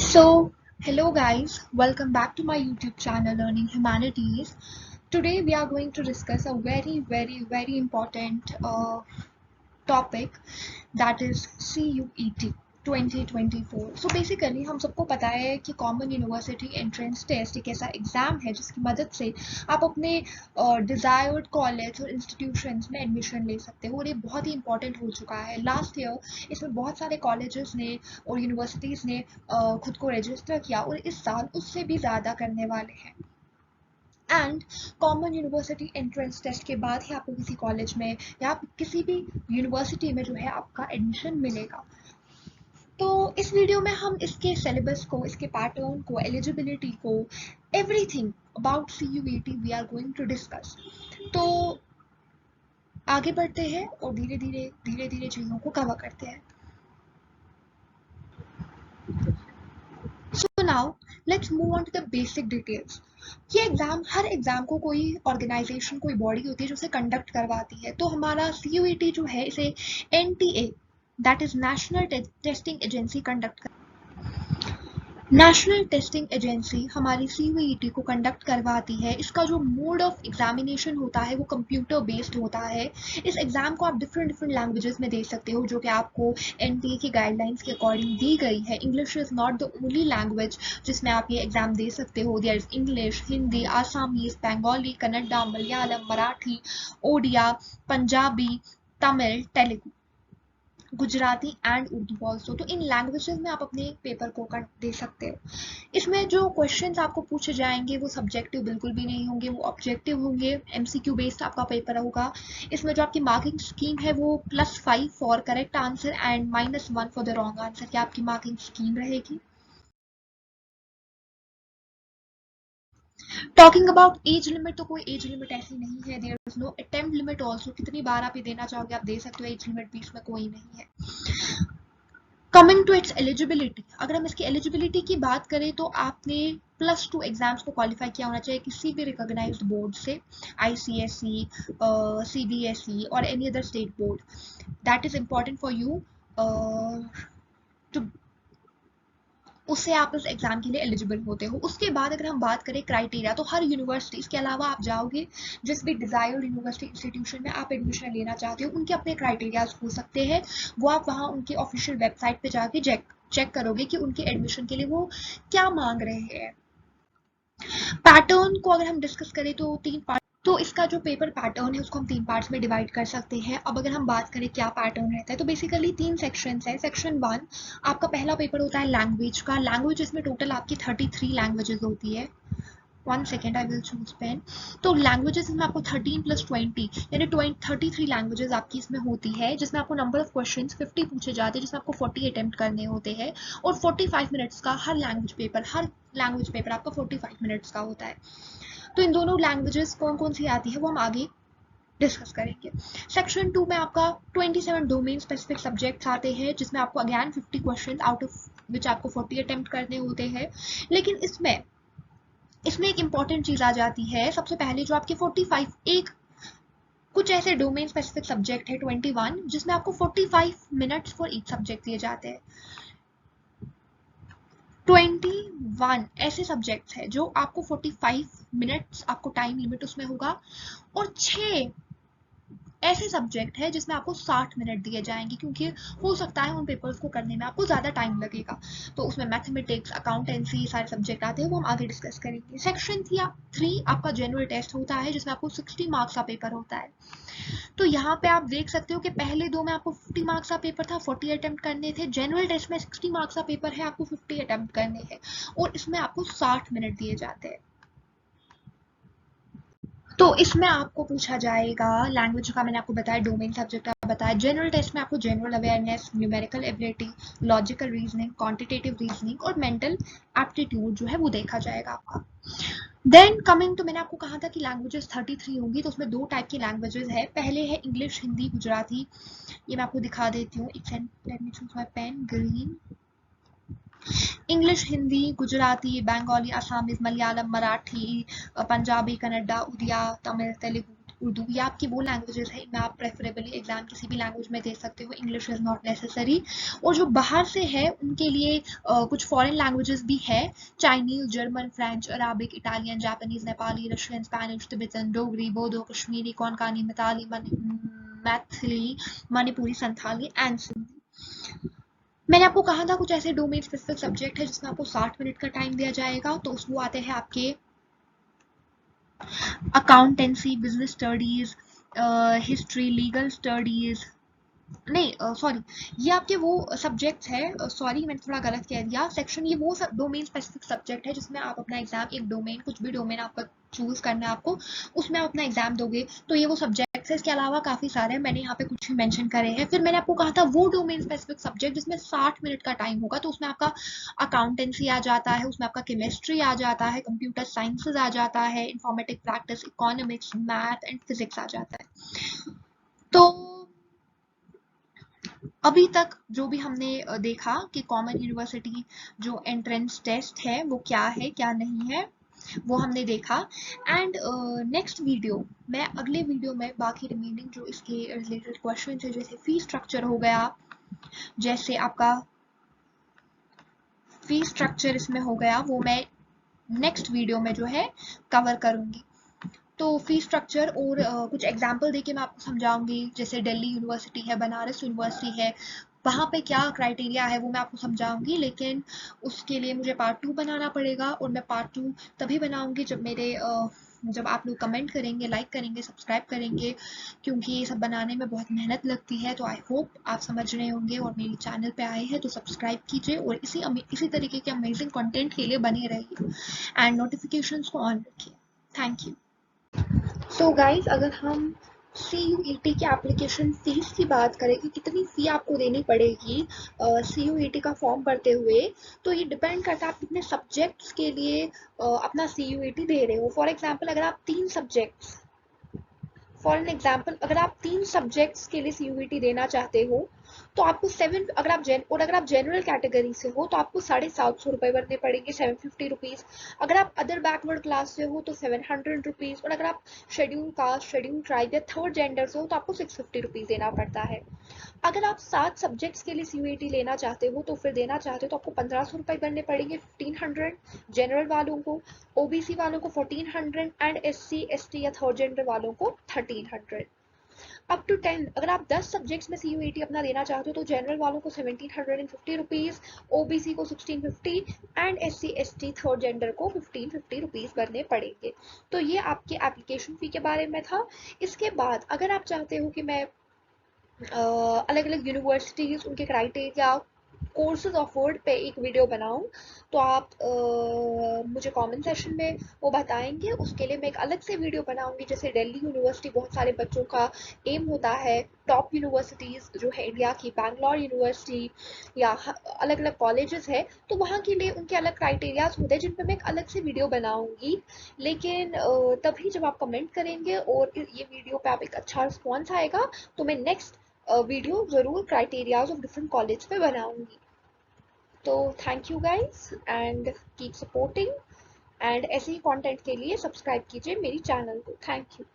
So, hello guys, welcome back to my YouTube channel Learning Humanities. Today we are going to discuss a very important topic, that is CUET 2024. So basically हम सबको पता है कि common university entrance test एक ऐसा exam है जिसकी मदद से आप अपने डिजायर्ड कॉलेज और इंस्टीट्यूशंस में एडमिशन ले सकते हो, और ये बहुत ही इंपॉर्टेंट हो चुका है। लास्ट ईयर इसमें बहुत सारे कॉलेजेस ने और यूनिवर्सिटीज़ ने खुद को रजिस्टर किया, और इस साल उससे भी ज़्यादा करने वाले हैं। And common university entrance test के बाद ही आपको किसी कॉलेज में या किसी भी यूनिवर्सिटी में जो है आपका एडमिशन मिलेगा। तो इस वीडियो में हम इसके सिलेबस को, इसके पैटर्न को, एलिजिबिलिटी को, everything about CUET we are going to discuss. तो आगे बढ़ते हैं और धीरे धीरे चीज़ों को कवर करते हैं। So now let's move on to the basic details. ये एग्जाम, हर एग्जाम को कोई ऑर्गेनाइजेशन, कोई बॉडी होती है जो उसे कंडक्ट करवाती है। तो हमारा CUET जो है इसे NTA, that is national testing agency conduct कर नेशनल टेस्टिंग एजेंसी हमारी CUET को कंडक्ट करवाती है। इसका जो मोड ऑफ एग्जामिनेशन होता है वो कंप्यूटर बेस्ड होता है। इस एग्जाम को आप डिफरेंट लैंग्वेजेस में दे सकते हो, जो कि आपको NTA की गाइडलाइंस के अकॉर्डिंग दी गई है। English is not the only language जिसमें आप ये एग्जाम दे सकते हो। There is English, Hindi, Assamese, Bengali, Kannada, Malayalam, Marathi, Odia, Punjabi, Tamil, Telugu, Gujarati and Urdu also. तो इन लैंग्वेजेस में आप अपने पेपर को दे सकते हो। इसमें जो क्वेश्चंस आपको पूछे जाएंगे वो सब्जेक्टिव बिल्कुल भी नहीं होंगे, वो ऑब्जेक्टिव होंगे। MCQ बेस्ड आपका पेपर होगा। इसमें जो आपकी मार्किंग स्कीम है वो +5 for correct answer and -1 for the wrong answer की आपकी मार्किंग स्कीम रहेगी। टॉकिंग अबाउट एज लिमिट, तो कोई एज लिमिट ऐसी नहीं है। There is no attempt limit also, कितनी बार आप ये देना चाहोगे आप दे सकते हो, एज लिमिट भी इसमें कोई नहीं है। कमिंग टू इट्स एलिजिबिलिटी, अगर हम इसकी एलिजिबिलिटी की बात करें तो आपने +2 एग्जाम्स को क्वालिफाई किया होना चाहिए किसी भी रिकॉग्नाइज्ड बोर्ड से, ICSE, CBSE और any other state board. That is important for you too, उससे आप उस एग्जाम के लिए एलिजिबल होते हो। उसके बाद अगर हम बात करें क्राइटेरिया, तो हर यूनिवर्सिटी, इसके अलावा आप जाओगे जिस भी डिजायर्ड यूनिवर्सिटी इंस्टीट्यूशन में आप एडमिशन लेना चाहते हो, उनके अपने क्राइटेरियाज हो सकते हैं। वो आप वहाँ उनकी ऑफिशियल वेबसाइट पे जाके चेक करोगे कि उनके एडमिशन के लिए वो क्या मांग रहे हैं। पैटर्न को अगर हम डिस्कस करें तो 3 पार्ट, तो इसका जो पेपर पैटर्न है उसको हम 3 पार्ट्स में डिवाइड कर सकते हैं। अब अगर हम बात करें क्या पैटर्न रहता है, तो बेसिकली 3 सेक्शंस है। सेक्शन 1 आपका पहला पेपर होता है लैंग्वेज का। लैंग्वेज में टोटल आपकी 33 लैंग्वेजेस होती है। 1 second, I will choose pen. तो लैंग्वेजेस में आपको 13 + 20 यानी 33 लैंग्वेजेस आपकी इसमें होती है, जिसमें आपको नंबर ऑफ क्वेश्चंस 50 पूछे जाते हैं, जिसमें आपको 40 अटेम्प्ट करने होते हैं, और 45 मिनट्स का हर लैंग्वेज पेपर आपका 45 मिनट्स का होता है। तो इन दोनों लैंग्वेजेस कौन कौन सी आती है वो हम आगे डिस्कस करेंगे। सेक्शन 2 में आपका 27 डोमेन स्पेसिफिक सब्जेक्ट्स आते हैं, जिसमें आपको again 50 questions out of which आपको 40 अटेम्प्ट करने होते हैं। लेकिन इसमें एक इंपॉर्टेंट चीज आ जाती है। सबसे पहले जो आपके 45, एक कुछ ऐसे डोमेन स्पेसिफिक सब्जेक्ट है 21, जिसमें आपको 45 मिनट्स फॉर ईच सब्जेक्ट दिए जाते हैं। 21 ऐसे सब्जेक्ट्स है जो आपको 45 मिनट्स आपको टाइम लिमिट उसमें होगा, और 6 ऐसे सब्जेक्ट है जिसमें आपको 60 मिनट दिए जाएंगे, क्योंकि हो सकता है उन पेपर्स को करने में आपको ज़्यादा टाइम लगेगा। तो उसमें मैथमेटिक्स, अकाउंटेंसी सारे सब्जेक्ट आते हैं, वो हम आगे डिस्कस करेंगे। सेक्शन 3 आपका जनरल टेस्ट होता है, जिसमें आपको 60 मार्क्स का पेपर होता है। तो यहाँ पे आप देख सकते हो कि पहले 2 में आपको 50 मार्क्स का पेपर था, 40 अटेम्प्ट करने थे। जनरल टेस्ट में 60 मार्क्स का पेपर है, आपको 50 अटेम्प्ट करने हैं, और इसमें आपको 60 मिनट दिए जाते हैं। तो इसमें आपको पूछा जाएगा लैंग्वेज का, मैंने आपको बताया, डोमेन सब्जेक्ट का बताया। जनरल टेस्ट में आपको general awareness, numerical ability, logical reasoning, quantitative reasoning और मेंटल एप्टीट्यूड जो है वो देखा जाएगा आपका। देन कमिंग टू, मैंने आपको कहा था कि लैंग्वेजेस 33 होंगी, तो उसमें 2 टाइप की लैंग्वेजेस है। पहले है इंग्लिश, हिंदी, गुजराती। ये मैं आपको दिखा देती हूँ। Let me choose my pen, green. English, Hindi, Gujarati, Bengali, Assamese, Malayalam, Marathi, Punjabi, Kannada, Oriya, Tamil, Telugu, Urdu, ये आपकी वो लैंग्वेजेस है, इनमें आप प्रेफरेबली एग्जाम किसी भी लैंग्वेज में दे सकते हो, इंग्लिश इज़ नॉट नेसेसरी। और जो बाहर से है उनके लिए कुछ फॉरेन लैंग्वेजेस भी है, Chinese, German, French, Arabic, Italian, Japanese, Nepali, Russian, Spanish, Tibetan, Dogri, Bodo, Kashmiri, Konkani, मिताली, मैथिली, मणिपुरी, संथाली एंड सिंधी। मैंने आपको कहा था कुछ ऐसे डोमेन स्पेसिफिक सब्जेक्ट है जिसमें आपको 60 मिनट का टाइम दिया जाएगा, तो वो आते हैं आपके accountancy, business studies, history, legal studies, नहीं सॉरी, ये आपके वो सब्जेक्ट्स है, सॉरी मैंने थोड़ा गलत कह दिया सेक्शन, ये वो डोमेन स्पेसिफिक सब्जेक्ट है जिसमें आप अपना एग्जाम, एक डोमेन, कुछ भी डोमेन आपका चूज करना है आपको, उसमें आप अपना एग्जाम दोगे, तो ये वो सब्जेक्ट्स है। इसके अलावा काफी सारे हैं, मैंने यहाँ पे कुछ ही मेंशन करे हैं। फिर मैंने आपको कहा था वो डोमेन स्पेसिफिक सब्जेक्ट जिसमें 60 मिनट का टाइम होगा, तो उसमें आपका अकाउंटेंसी आ जाता है, उसमें आपका केमिस्ट्री आ जाता है, कंप्यूटर साइंसेज आ जाता है, informatic practice, economics, math and physics आ जाता है। तो अभी तक जो भी हमने देखा कि कॉमन यूनिवर्सिटी जो एंट्रेंस टेस्ट है वो क्या है क्या नहीं है, वो हमने देखा। एंड नेक्स्ट वीडियो, मैं अगले वीडियो में बाकी रिमेनिंग जो इसके रिलेटेड क्वेश्चन है, जैसे फी स्ट्रक्चर हो गया, जैसे आपका फी स्ट्रक्चर इसमें हो गया, वो मैं नेक्स्ट वीडियो में जो है कवर करूंगी। तो फी स्ट्रक्चर और कुछ एग्जाम्पल देके मैं आपको समझाऊंगी, जैसे दिल्ली यूनिवर्सिटी है, बनारस यूनिवर्सिटी है, वहाँ पे क्या क्राइटेरिया है वो मैं आपको समझाऊंगी। लेकिन उसके लिए मुझे पार्ट 2 बनाना पड़ेगा, और मैं पार्ट 2 तभी बनाऊंगी जब जब आप लोग कमेंट करेंगे, लाइक करेंगे, सब्सक्राइब करेंगे, क्योंकि ये सब बनाने में बहुत मेहनत लगती है। तो आई होप आप समझ रहे होंगे, और मेरे चैनल पे आए हैं तो सब्सक्राइब कीजिए, और इसी तरीके के अमेजिंग कंटेंट के लिए बने रहिए एंड नोटिफिकेशंस को ऑन रखिए। Thank you. सो गाइज, अगर हम CUET की एप्लीकेशन फीस की बात करें कि कितनी फ़ी आपको देनी पड़ेगी CUET का फॉर्म भरते हुए, तो ये डिपेंड करता है आप कितने सब्जेक्ट्स के लिए अपना CUET दे रहे हो। फॉर एन एग्जाम्पल अगर आप 3 सब्जेक्ट्स के लिए CUET देना चाहते हो, तो आपको अगर आप जनरल कैटेगरी से हो तो आपको 750 रुपये भरने पड़ेंगे, 750 रुपीज़। अगर आप अदर बैकवर्ड क्लास से हो तो 700 रुपीज़, और अगर आप शेड्यूल कास्ट, शेड्यूल ट्राइब या थर्ड जेंडर से हो तो आपको 650 रुपीज़ देना पड़ता है। अगर आप 7 सब्जेक्ट्स के लिए CUET लेना चाहते हो तो फिर देना चाहते हो तो आपको 1500 रुपये भरने पड़ेंगे, 1500 जनरल वालों को, OBC वालों को 1400 एंड SC ST या थर्ड जेंडर वालों को 1300। अप टू 10, अगर आप 10 सब्जेक्ट्स में CUET अपना देना चाहते हो तो जनरल वालों को 1750 रुपीज़, OBC को 1650 and SC ST third gender को 1550 रुपीज़ भरने पड़ेंगे। तो ये आपके एप्लीकेशन फ़ी के बारे में था। इसके बाद अगर आप चाहते हो कि मैं अलग अलग यूनिवर्सिटीज़, उनके क्राइटेरिया, कोर्सेज ऑफर्ड पे एक वीडियो बनाऊं, तो आप मुझे कमेंट सेशन में वो बताएंगे। उसके लिए मैं एक अलग से वीडियो बनाऊंगी। जैसे दिल्ली यूनिवर्सिटी बहुत सारे बच्चों का एम होता है, टॉप यूनिवर्सिटीज़ जो है इंडिया की, बैंगलोर यूनिवर्सिटी या अलग अलग कॉलेजेस है, तो वहाँ के लिए उनके अलग क्राइटेरियाज होते हैं जिन पर मैं एक अलग से वीडियो बनाऊंगी। लेकिन तभी जब आप कमेंट करेंगे और ये वीडियो पे आप एक अच्छा रिस्पॉन्स आएगा, तो मैं नेक्स्ट वीडियो ज़रूर क्राइटेरियाज ऑफ डिफरेंट कॉलेज पे बनाऊंगी। तो thank you guys and keep supporting, and ऐसे ही कंटेंट के लिए सब्सक्राइब कीजिए मेरी चैनल को। Thank you.